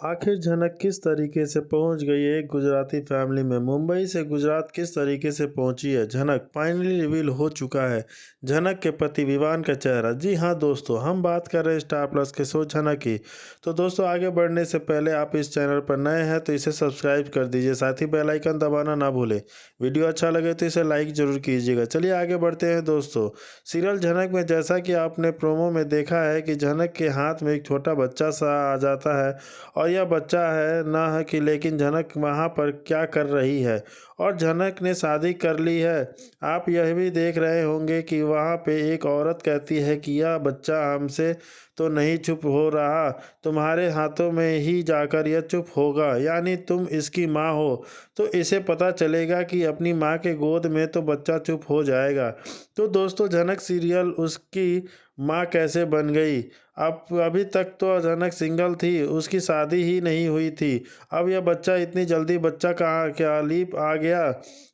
आखिर झनक किस तरीके से पहुंच गई है एक गुजराती फैमिली में। मुंबई से गुजरात किस तरीके से पहुंची है झनक, फाइनली रिवील हो चुका है झनक के पति विवान का चेहरा। जी हां दोस्तों, हम बात कर रहे हैं स्टार प्लस के शो झनक की। तो दोस्तों, आगे बढ़ने से पहले आप इस चैनल पर नए हैं तो इसे सब्सक्राइब कर दीजिए, साथ ही बेल आइकन दबाना ना भूलें। वीडियो अच्छा लगे तो इसे लाइक जरूर कीजिएगा। चलिए आगे बढ़ते हैं दोस्तों। सीरियल झनक में जैसा कि आपने प्रोमो में देखा है कि झनक के हाथ में एक छोटा बच्चा सा आ जाता है और यह बच्चा है ना है कि, लेकिन झनक वहाँ पर क्या कर रही है और झनक ने शादी कर ली है। आप यह भी देख रहे होंगे कि वहाँ पे एक औरत कहती है कि यह बच्चा हमसे तो नहीं चुप हो रहा, तुम्हारे हाथों में ही जाकर यह चुप होगा, यानी तुम इसकी माँ हो तो इसे पता चलेगा कि अपनी माँ के गोद में तो बच्चा चुप हो जाएगा। तो दोस्तों, झनक सीरियल उसकी माँ कैसे बन गई। अब अभी तक तो झनक सिंगल थी, उसकी शादी ही नहीं हुई थी। अब यह बच्चा इतनी जल्दी बच्चा कहाँ क्या लीप आ गया।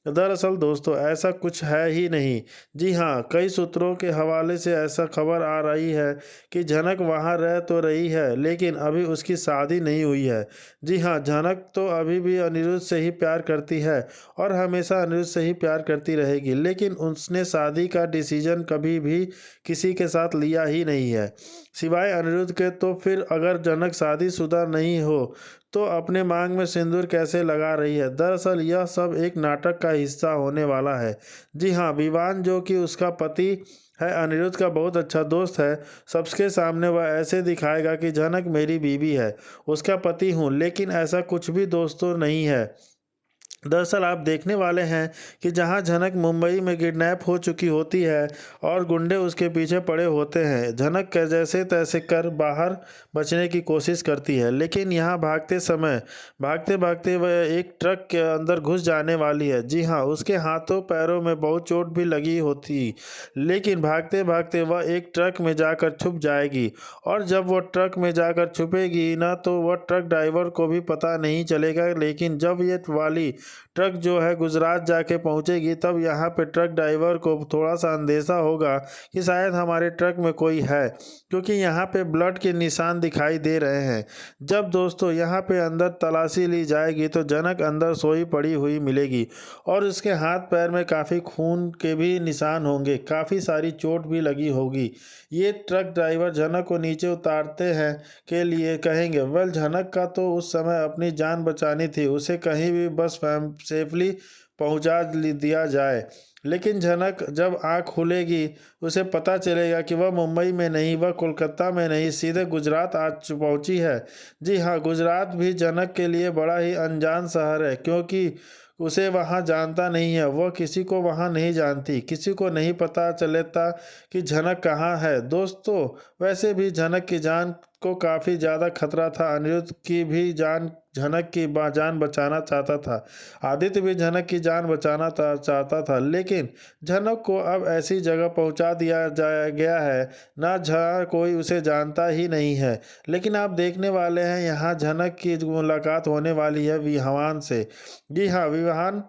दरअसल दोस्तों, ऐसा कुछ है ही नहीं। जी हाँ, कई सूत्रों के हवाले से ऐसा खबर आ रही है कि झनक वहाँ रह तो रही है लेकिन अभी उसकी शादी नहीं हुई है। जी हाँ, झनक तो अभी भी अनिरुद्ध से ही प्यार करती है और हमेशा अनिरुद्ध से ही प्यार करती रहेगी, लेकिन उसने शादी का डिसीजन कभी भी किसी के साथ लिया ही नहीं है सिवाय अनिरुद्ध के। तो फिर अगर झनक शादीशुदा नहीं हो तो अपने मांग में सिंदूर कैसे लगा रही है। दरअसल यह सब एक नाटक का हिस्सा होने वाला है। जी हाँ, विवान जो कि उसका पति है, अनिरुद्ध का बहुत अच्छा दोस्त है, सबके सामने वह ऐसे दिखाएगा कि झनक मेरी बीवी है, उसका पति हूँ, लेकिन ऐसा कुछ भी दोस्तों नहीं है। दरअसल आप देखने वाले हैं कि जहां झनक मुंबई में किडनैप हो चुकी होती है और गुंडे उसके पीछे पड़े होते हैं, झनक के जैसे तैसे कर बाहर बचने की कोशिश करती है, लेकिन यहां भागते समय भागते भागते वह एक ट्रक के अंदर घुस जाने वाली है। जी हां, उसके हाथों पैरों में बहुत चोट भी लगी होती, लेकिन भागते भागते वह एक ट्रक में जाकर छुप जाएगी और जब वह ट्रक में जाकर छुपेगी ना तो वह ट्रक ड्राइवर को भी पता नहीं चलेगा। लेकिन जब ये वाली ट्रक जो है गुजरात जाके पहुंचेगी तब यहाँ पे ट्रक ड्राइवर को थोड़ा सा अंदेशा होगा कि शायद हमारे ट्रक में कोई है, क्योंकि यहाँ पे ब्लड के निशान दिखाई दे रहे हैं। जब दोस्तों यहाँ पे अंदर तलाशी ली जाएगी तो झनक अंदर सोई पड़ी हुई मिलेगी और उसके हाथ पैर में काफ़ी खून के भी निशान होंगे, काफ़ी सारी चोट भी लगी होगी। ये ट्रक ड्राइवर झनक को नीचे उतारते हैं के लिए कहेंगे, वेल झनक का तो उस समय अपनी जान बचानी थी, उसे कहीं भी बस सेफली पहुंचा दिया जाए। लेकिन झनक जब आँख खुलेगी उसे पता चलेगा कि वह मुंबई में नहीं, वह कोलकाता में नहीं, सीधे गुजरात पहुंची है। जी हाँ, गुजरात भी झनक के लिए बड़ा ही अनजान शहर है, क्योंकि उसे वहाँ जानता नहीं है, वह किसी को वहाँ नहीं जानती, किसी को नहीं पता चलता कि झनक कहाँ है। दोस्तों, वैसे भी झनक की जान को काफ़ी ज़्यादा खतरा था, अनिरुद्ध की भी जान झनक की जान बचाना चाहता था, आदित्य भी झनक की जान बचाना चाहता था, लेकिन झनक को अब ऐसी जगह पहुंचा दिया जाया गया है ना जहाँ कोई उसे जानता ही नहीं है। लेकिन आप देखने वाले हैं यहाँ झनक की मुलाकात होने वाली है विहान से। जी हाँ, विवान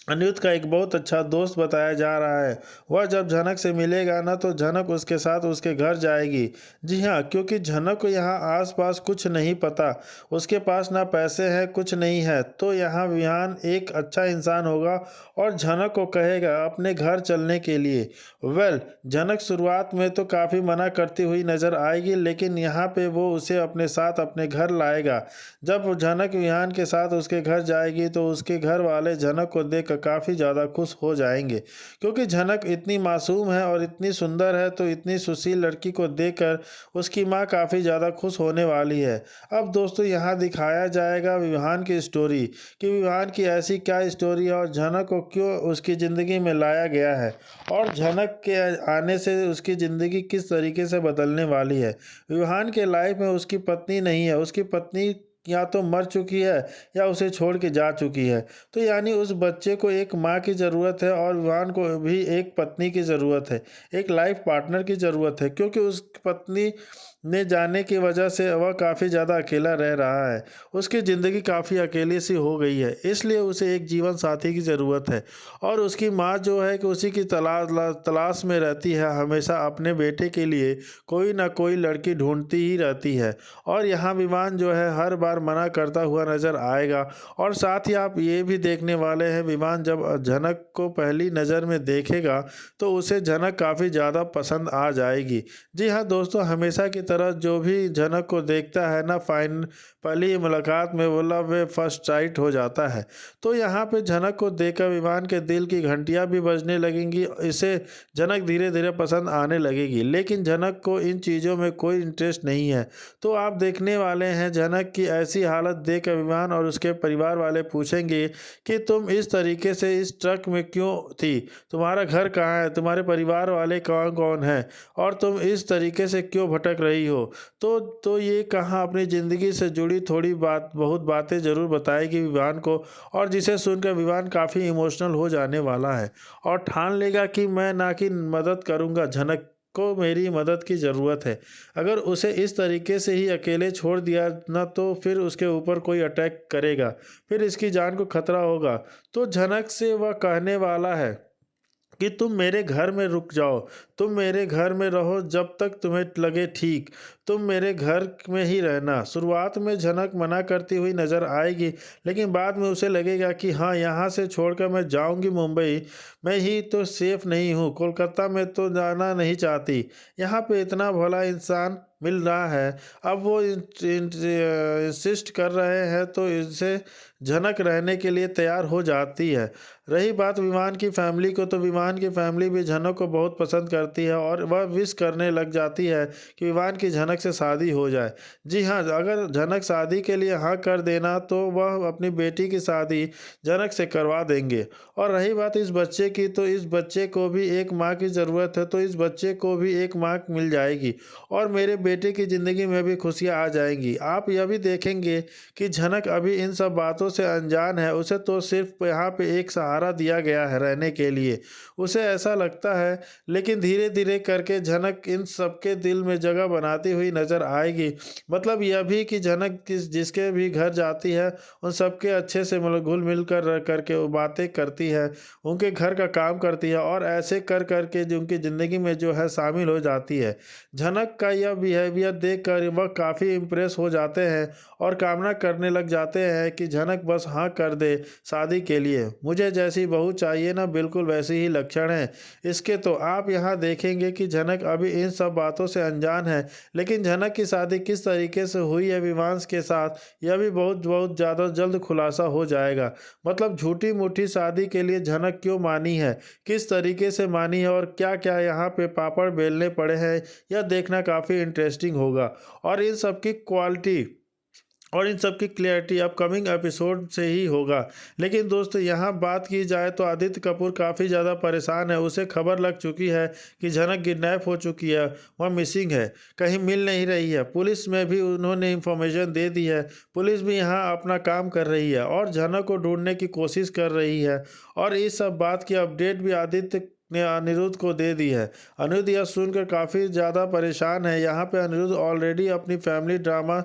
अनिरुद्ध का एक बहुत अच्छा दोस्त बताया जा रहा है। वह जब झनक से मिलेगा ना तो झनक उसके साथ उसके घर जाएगी। जी हाँ, क्योंकि झनक को यहाँ आसपास कुछ नहीं पता, उसके पास ना पैसे हैं, कुछ नहीं है, तो यहाँ विहान एक अच्छा इंसान होगा और झनक को कहेगा अपने घर चलने के लिए। वेल, झनक शुरुआत में तो काफ़ी मना करती हुई नज़र आएगी, लेकिन यहाँ पे वो उसे अपने साथ अपने घर लाएगा। जब झनक विहान के साथ उसके घर जाएगी तो उसके घर वाले झनक को देख काफ़ी ज़्यादा खुश हो जाएंगे, क्योंकि झनक इतनी मासूम है और इतनी सुंदर है, तो इतनी सुशील लड़की को देखकर उसकी माँ काफ़ी ज़्यादा खुश होने वाली है। अब दोस्तों, यहाँ दिखाया जाएगा विवान की स्टोरी कि विवान की ऐसी क्या स्टोरी है और झनक को क्यों उसकी ज़िंदगी में लाया गया है और झनक के आने से उसकी ज़िंदगी किस तरीके से बदलने वाली है। विवान के लाइफ में उसकी पत्नी नहीं है, उसकी पत्नी या तो मर चुकी है या उसे छोड़ के जा चुकी है, तो यानी उस बच्चे को एक माँ की ज़रूरत है और विवान को भी एक पत्नी की ज़रूरत है, एक लाइफ पार्टनर की ज़रूरत है, क्योंकि उस पत्नी ने जाने की वजह से वह काफ़ी ज़्यादा अकेला रह रहा है। उसकी ज़िंदगी काफ़ी अकेली सी हो गई है, इसलिए उसे एक जीवन साथी की ज़रूरत है। और उसकी माँ जो है कि उसी की तलाश में रहती है, हमेशा अपने बेटे के लिए कोई ना कोई लड़की ढूंढती ही रहती है। और यहाँ विवान जो है हर बार मना करता हुआ नज़र आएगा। और साथ ही आप ये भी देखने वाले हैं, विवान जब झनक को पहली नज़र में देखेगा तो उसे झनक काफ़ी ज़्यादा पसंद आ जाएगी। जी हाँ दोस्तों, हमेशा की तरह जो भी झनक को देखता है ना, पहली मुलाकात में वो लव एट फर्स्ट साइट हो जाता है। तो यहाँ पे झनक को देखकर विवान के दिल की घंटियाँ भी बजने लगेंगी। इसे झनक धीरे धीरे पसंद आने लगेगी, लेकिन झनक को इन चीज़ों में कोई इंटरेस्ट नहीं है। तो आप देखने वाले हैं झनक की ऐसी हालत देखकर विवान और उसके परिवार वाले पूछेंगे कि तुम इस तरीके से इस ट्रक में क्यों थी? तुम्हारा घर कहाँ है? तुम्हारे परिवार वाले कौन कौन हैं? और तुम इस तरीके से क्यों भटक रही हो? तो ये कहाँ अपनी ज़िंदगी से जुड़ी थोड़ी बहुत बातें ज़रूर बताएगी विवान को, और जिसे सुनकर विवान काफ़ी इमोशनल हो जाने वाला है और ठान लेगा कि मैं ना कि मदद करूँगा, झनक को मेरी मदद की ज़रूरत है। अगर उसे इस तरीके से ही अकेले छोड़ दिया ना, तो फिर उसके ऊपर कोई अटैक करेगा, फिर इसकी जान को खतरा होगा। तो झनक से वह कहने वाला है कि तुम मेरे घर में रुक जाओ, तुम मेरे घर में रहो जब तक तुम्हें लगे ठीक, तुम मेरे घर में ही रहना। शुरुआत में झनक मना करती हुई नज़र आएगी, लेकिन बाद में उसे लगेगा कि हाँ, यहाँ से छोड़कर मैं जाऊँगी मुंबई, मैं ही तो सेफ नहीं हूँ, कोलकाता में तो जाना नहीं चाहती। यहाँ पे इतना भला इंसान मिल रहा है, अब वो इंसिस्ट कर रहे हैं तो इनसे झनक रहने के लिए तैयार हो जाती है। रही बात विमान की फैमिली को, तो विमान की फैमिली भी झनक को बहुत पसंद करती है और वह विश करने लग जाती है कि विमान की झनक से शादी हो जाए। जी हाँ, अगर झनक शादी के लिए हाँ कर देना तो वह अपनी बेटी की शादी झनक से करवा देंगे। और रही बात इस बच्चे की, तो इस बच्चे को भी एक माँ की ज़रूरत है, तो इस बच्चे को भी एक माँ मिल जाएगी और मेरे बेटे की ज़िंदगी में भी खुशियाँ आ जाएंगी। आप यह भी देखेंगे कि झनक अभी इन सब बातों से अनजान है, उसे तो सिर्फ यहाँ पे एक सहारा दिया गया है रहने के लिए, उसे ऐसा लगता है। लेकिन धीरे धीरे करके झनक इन सबके दिल में जगह बनाती हुई नजर आएगी। मतलब यह भी कि झनक जिसके भी घर जाती है उन सबके अच्छे से मतलब घुल मिल कर रह करके वो बातें करती है, उनके घर का काम करती है और ऐसे कर करके जो उनकी ज़िंदगी में जो है शामिल हो जाती है। झनक का यह बिहेवियर देख कर वह काफ़ी इम्प्रेस हो जाते हैं और कामना करने लग जाते हैं कि झनक बस हाँ कर दे शादी के लिए। मुझे जैसी बहू चाहिए ना, बिल्कुल वैसी ही लक्षण है इसके। तो आप यहाँ देखेंगे कि झनक अभी इन सब बातों से अनजान है, लेकिन झनक की शादी किस तरीके से हुई है विवांश के साथ, यह भी बहुत बहुत ज़्यादा जल्द खुलासा हो जाएगा। मतलब झूठी मूठी शादी के लिए झनक क्यों मानी है, किस तरीके से मानी है और क्या क्या यहाँ पे पापड़ बेलने पड़े हैं, यह देखना काफ़ी इंटरेस्टिंग होगा। और इन सब की क्वालिटी और इन सब की क्लैरिटी अपकमिंग एपिसोड से ही होगा। लेकिन दोस्तों, यहाँ बात की जाए तो आदित्य कपूर काफ़ी ज़्यादा परेशान है। उसे खबर लग चुकी है कि झनक किडनैप हो चुकी है, वह मिसिंग है, कहीं मिल नहीं रही है। पुलिस में भी उन्होंने इन्फॉर्मेशन दे दी है, पुलिस भी यहाँ अपना काम कर रही है और झनक को ढूंढने की कोशिश कर रही है। और इस सब बात की अपडेट भी आदित्य ने अनिरुद्ध को दे दी है। अनिरुद्ध यह सुनकर काफ़ी ज़्यादा परेशान है। यहाँ पे अनिरुद्ध ऑलरेडी अपनी फैमिली ड्रामा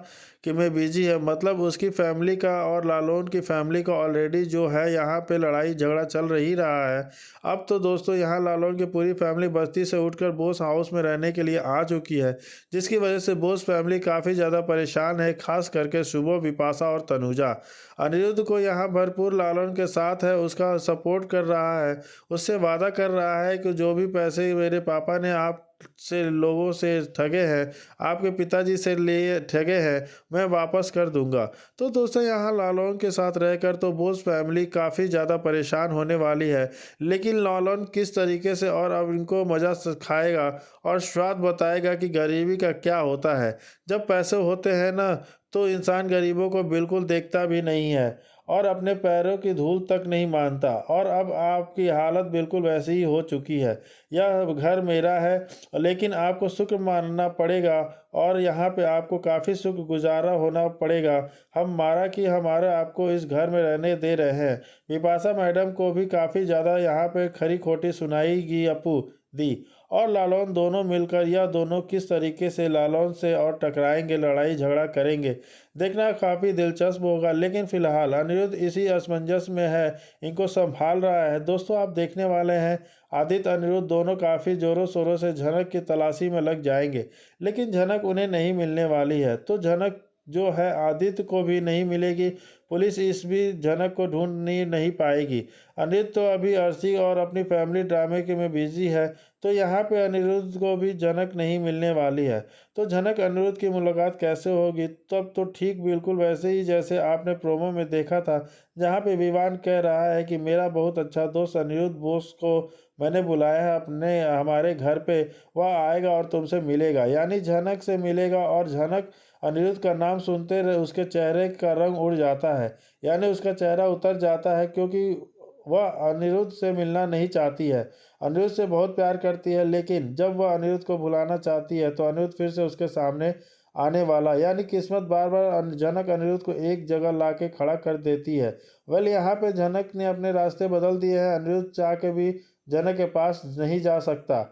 के में बिजी है। मतलब उसकी फैमिली का और लालौन की फैमिली का ऑलरेडी जो है यहाँ पे लड़ाई झगड़ा चल रही रहा है। अब तो दोस्तों यहाँ लालौन की पूरी फैमिली बस्ती से उठकर बोस हाउस में रहने के लिए आ चुकी है, जिसकी वजह से बोस फैमिली काफ़ी ज़्यादा परेशान है, खास करके शुभो, विपाशा और तनुजा। अनिरुद्ध को यहाँ भरपूर लालौन के साथ है, उसका सपोर्ट कर रहा है, उससे वादा कर रहा है कि जो भी पैसे मेरे पापा ने आप से लोगों से ठगे हैं, आपके पिताजी से लिए ठगे हैं, मैं वापस कर दूंगा। तो दोस्तों यहाँ लालौन के साथ रहकर तो बोस फैमिली काफ़ी ज़्यादा परेशान होने वाली है। लेकिन लालौन किस तरीके से और अब इनको मज़ा खाएगा और स्वाद बताएगा कि गरीबी का क्या होता है। जब पैसे होते हैं ना, तो इंसान गरीबों को बिल्कुल देखता भी नहीं है और अपने पैरों की धूल तक नहीं मानता। और अब आपकी हालत बिल्कुल वैसी ही हो चुकी है। यह घर मेरा है, लेकिन आपको शुक्र मानना पड़ेगा और यहाँ पे आपको काफ़ी शुक्र गुजारा होना पड़ेगा हमारा कि हमारे आपको इस घर में रहने दे रहे हैं। विपाशा मैडम को भी काफ़ी ज़्यादा यहाँ पे खरी खोटी सुनाई गी अपू दी और लालौन दोनों मिलकर यह दोनों किस तरीके से लालौन से और टकराएंगे, लड़ाई झगड़ा करेंगे, देखना काफ़ी दिलचस्प होगा। लेकिन फिलहाल अनिरुद्ध इसी असमंजस में है, इनको संभाल रहा है। दोस्तों आप देखने वाले हैं आदित्य अनिरुद्ध दोनों काफ़ी ज़ोरों शोरों से झनक की तलाशी में लग जाएंगे, लेकिन झनक उन्हें नहीं मिलने वाली है। तो झनक जो है आदित्य को भी नहीं मिलेगी, पुलिस इस भी झनक को ढूंढ नहीं पाएगी। अनिरुद्ध तो अभी अर्शी और अपनी फैमिली ड्रामे के में बिजी है, तो यहाँ पे अनिरुद्ध को भी झनक नहीं मिलने वाली है। तो झनक अनिरुद्ध की मुलाकात कैसे होगी? तब तो ठीक बिल्कुल वैसे ही जैसे आपने प्रोमो में देखा था, जहाँ पे विवान कह रहा है कि मेरा बहुत अच्छा दोस्त अनिरुद्ध बोस को मैंने बुलाया है अपने हमारे घर पे, वह आएगा और तुमसे मिलेगा, यानी झनक से मिलेगा। और झनक अनिरुद्ध का नाम सुनते रहे उसके चेहरे का रंग उड़ जाता है, यानी उसका चेहरा उतर जाता है, क्योंकि वह अनिरुद्ध से मिलना नहीं चाहती है। अनिरुद्ध से बहुत प्यार करती है, लेकिन जब वह अनिरुद्ध को भुलाना चाहती है तो अनिरुद्ध फिर से उसके सामने आने वाला, यानी किस्मत बार बार झनक अनिरुद्ध को एक जगह ला के खड़ा कर देती है। वेल यहाँ पे झनक ने अपने रास्ते बदल दिए हैं। अनिरुद्ध चाह के भी झनक के पास नहीं जा सकता,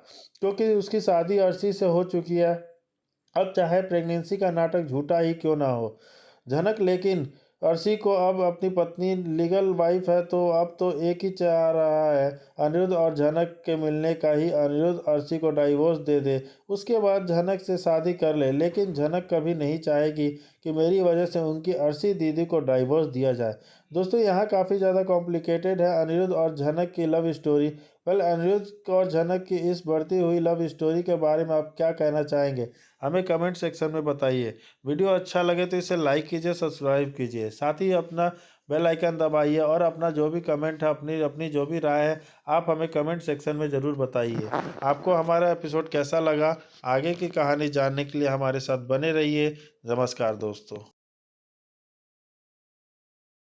क्योंकि उसकी शादी अर्शी से हो चुकी है। अब चाहे प्रेगनेंसी का नाटक झूठा ही क्यों ना हो, झनक लेकिन अर्शी को अब अपनी पत्नी लीगल वाइफ है, तो अब तो एक ही चाह रहा है अनिरुद्ध और झनक के मिलने का ही। अनिरुद्ध अर्शी को डाइवोर्स दे दे, उसके बाद झनक से शादी कर ले, लेकिन झनक कभी नहीं चाहेगी कि मेरी वजह से उनकी अर्शी दीदी को डाइवोर्स दिया जाए। दोस्तों यहाँ काफ़ी ज़्यादा कॉम्प्लिकेटेड है अनिरुद्ध और झनक की लव स्टोरी। वेल अनिरुद्ध और झनक की इस बढ़ती हुई लव स्टोरी के बारे में आप क्या कहना चाहेंगे, हमें कमेंट सेक्शन में बताइए। वीडियो अच्छा लगे तो इसे लाइक कीजिए, सब्सक्राइब कीजिए, साथ ही अपना बेल आइकन दबाइए और अपना जो भी कमेंट है, अपनी अपनी जो भी राय है, आप हमें कमेंट सेक्शन में ज़रूर बताइए। आपको हमारा एपिसोड कैसा लगा? आगे की कहानी जानने के लिए हमारे साथ बने रहिए। नमस्कार दोस्तों।